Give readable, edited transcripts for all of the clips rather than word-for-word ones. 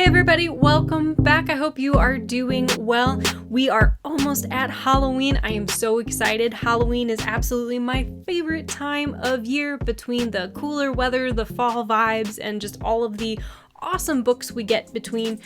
Hey everybody, welcome back. I hope you are doing well. We are almost at Halloween. I am so excited. Halloween is absolutely my favorite time of year between the cooler weather, the fall vibes, and just all of the awesome books we get between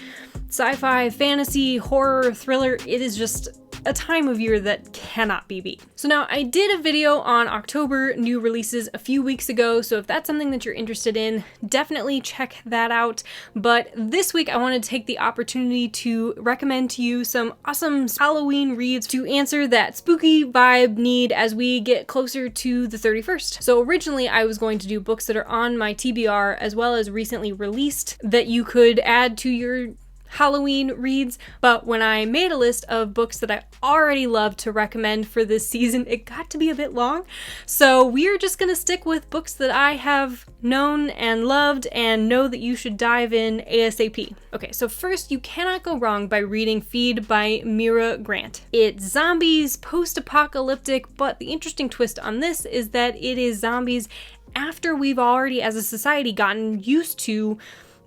sci-fi, fantasy, horror, thriller. It is just a time of year that cannot be beat. So now I did a video on October new releases a few weeks ago, so if that's something that you're interested in, definitely check that out. But this week I wanted to take the opportunity to recommend to you some awesome Halloween reads to answer that spooky vibe need as we get closer to the 31st. So originally I was going to do books that are on my TBR as well as recently released that you could add to your Halloween reads, but when I made a list of books that I already love to recommend for this season, it got to be a bit long. So we're just gonna stick with books that I have known and loved and know that you should dive in ASAP. Okay, so first, you cannot go wrong by reading Feed by Mira Grant. It's zombies, post-apocalyptic, but the interesting twist on this is that it is zombies after we've already as a society gotten used to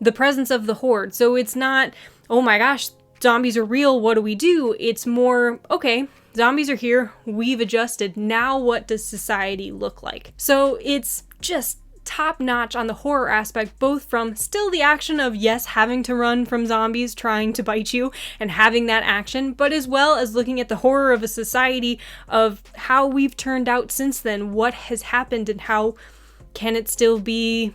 the presence of the horde. So it's not, oh my gosh, zombies are real, what do we do? It's more, okay, zombies are here, we've adjusted, now what does society look like? So it's just top notch on the horror aspect, both from still the action of, yes, having to run from zombies trying to bite you and having that action, but as well as looking at the horror of a society of how we've turned out since then, what has happened and how can it still be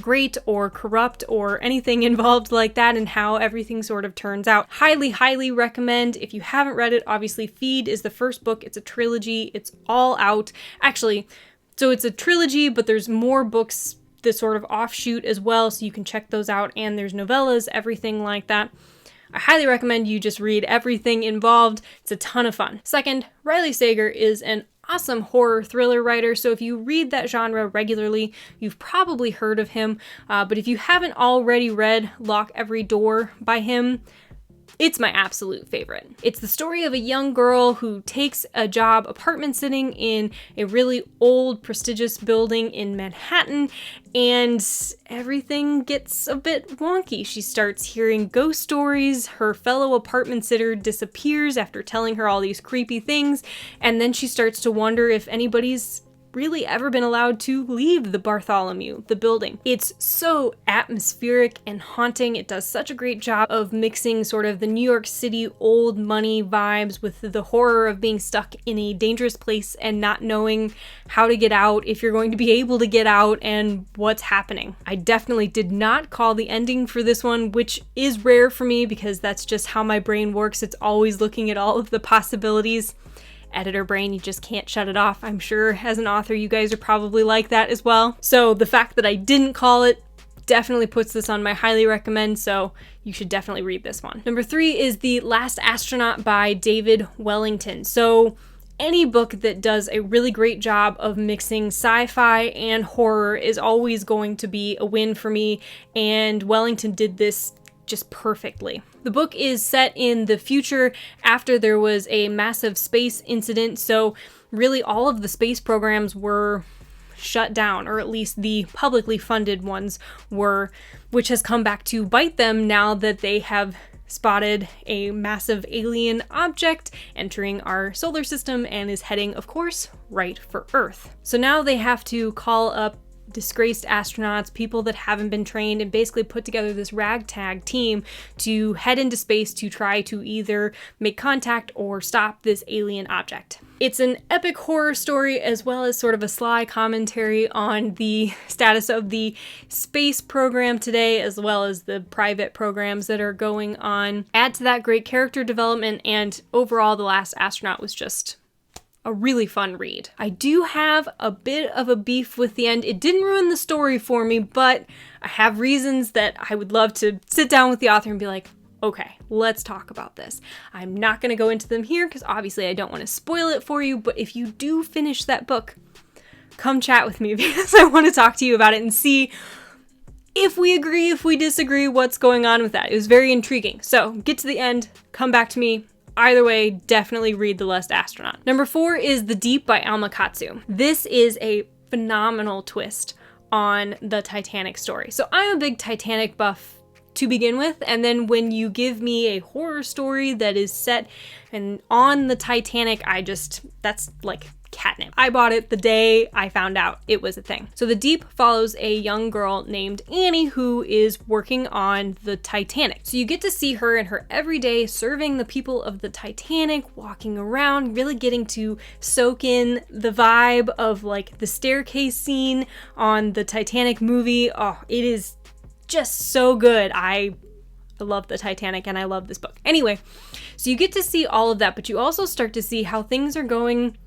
great or corrupt or anything involved like that and how everything sort of turns out. Highly recommend. If you haven't read it, obviously Feed is the first book. It's a trilogy. It's all out. Actually, so it's a trilogy, but there's more books that sort of offshoot as well, so you can check those out, and there's novellas, everything like that. I highly recommend you just read everything involved. It's a ton of fun. Second, Riley Sager is an awesome horror thriller writer, so if you read that genre regularly, you've probably heard of him, but if you haven't already read Lock Every Door by him, it's my absolute favorite. It's the story of a young girl who takes a job apartment sitting in a really old, prestigious building in Manhattan, and everything gets a bit wonky. She starts hearing ghost stories, her fellow apartment sitter disappears after telling her all these creepy things, and then she starts to wonder if anybody's really ever been allowed to leave the Bartholomew, the building. It's so atmospheric and haunting. It does such a great job of mixing sort of the New York City old money vibes with the horror of being stuck in a dangerous place and not knowing how to get out, if you're going to be able to get out, and what's happening. I definitely did not call the ending for this one, which is rare for me because that's just how my brain works. It's always looking at all of the possibilities. Editor brain, you just can't shut it off. I'm sure as an author you guys are probably like that as well. So the fact that I didn't call it definitely puts this on my highly recommend, so you should definitely read this one. Number 3 is The Last Astronaut by David Wellington. So any book that does a really great job of mixing sci-fi and horror is always going to be a win for me, and Wellington did this just perfectly. The book is set in the future after there was a massive space incident, so really all of the space programs were shut down, or at least the publicly funded ones were, which has come back to bite them now that they have spotted a massive alien object entering our solar system and is heading, of course, right for Earth. So now they have to call up disgraced astronauts, people that haven't been trained, and basically put together this ragtag team to head into space to try to either make contact or stop this alien object. It's an epic horror story as well as sort of a sly commentary on the status of the space program today, as well as the private programs that are going on. Add to that great character development, and overall The Last Astronaut was just a really fun read. I do have a bit of a beef with the end. It didn't ruin the story for me, but I have reasons that I would love to sit down with the author and be like, okay, let's talk about this. I'm not going to go into them here because obviously I don't want to spoil it for you, but if you do finish that book, come chat with me because I want to talk to you about it and see if we agree, if we disagree, what's going on with that. It was very intriguing. So get to the end, come back to me. Either way, definitely read The Last Astronaut. Number 4 is The Deep by Alma Katsu. This is a phenomenal twist on the Titanic story. So I'm a big Titanic buff to begin with, and then when you give me a horror story that is set and on the Titanic, that's like catnip. I bought it the day I found out it was a thing. So The Deep follows a young girl named Annie who is working on the Titanic. So you get to see her in her everyday serving the people of the Titanic, walking around, really getting to soak in the vibe of like the staircase scene on the Titanic movie. Oh, it is just so good. I love the Titanic and I love this book. Anyway, so you get to see all of that, but you also start to see how things are going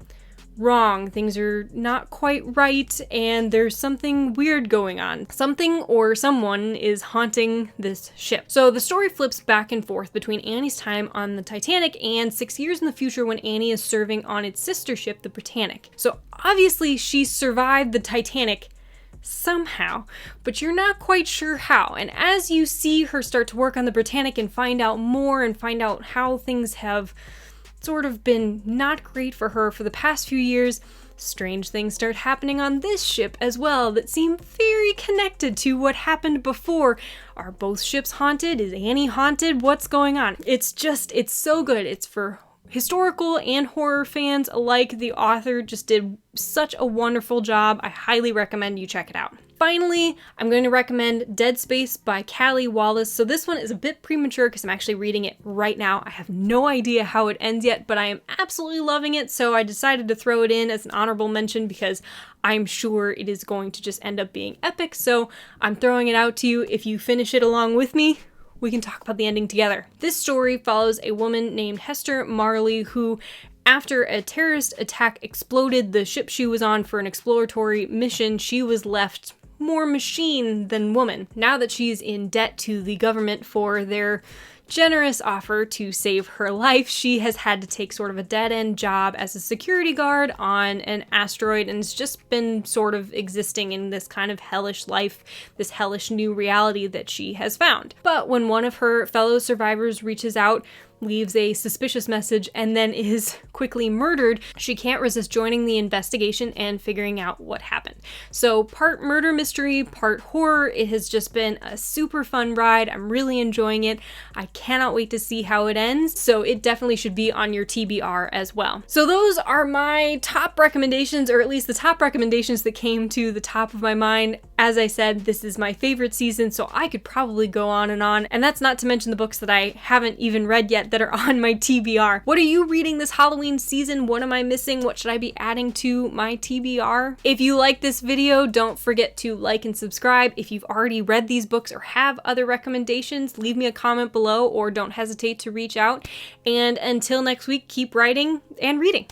wrong. Things are not quite right, and there's something weird going on. Something or someone is haunting this ship. So the story flips back and forth between Annie's time on the Titanic and 6 years in the future when Annie is serving on its sister ship, the Britannic. So obviously she survived the Titanic somehow, but you're not quite sure how. And as you see her start to work on the Britannic and find out more and find out how things have sort of been not great for her for the past few years, strange things start happening on this ship as well that seem very connected to what happened before. Are both ships haunted? Is Annie haunted? What's going on? It's so good. It's for historical and horror fans alike. The author just did such a wonderful job. I highly recommend you check it out. Finally, I'm going to recommend Dead Space by Callie Wallace. So this one is a bit premature because I'm actually reading it right now. I have no idea how it ends yet, but I am absolutely loving it. So I decided to throw it in as an honorable mention because I'm sure it is going to just end up being epic. So I'm throwing it out to you. If you finish it along with me, we can talk about the ending together. This story follows a woman named Hester Marley who, after a terrorist attack exploded the ship she was on for an exploratory mission, she was left more machine than woman. Now that she's in debt to the government for their generous offer to save her life, she has had to take sort of a dead-end job as a security guard on an asteroid and has just been sort of existing in this kind of hellish life, this hellish new reality that she has found. But when one of her fellow survivors reaches out, leaves a suspicious message, and then is quickly murdered, she can't resist joining the investigation and figuring out what happened. So part murder mystery, part horror. It has just been a super fun ride. I'm really enjoying it. I cannot wait to see how it ends. So it definitely should be on your TBR as well. So those are my top recommendations, or at least the top recommendations that came to the top of my mind. As I said, this is my favorite season, so I could probably go on, and that's not to mention the books that I haven't even read yet that are on my TBR. What are you reading this Halloween season? What am I missing? What should I be adding to my TBR? If you like this video, don't forget to like and subscribe. If you've already read these books or have other recommendations, leave me a comment below or don't hesitate to reach out. And until next week, keep writing and reading.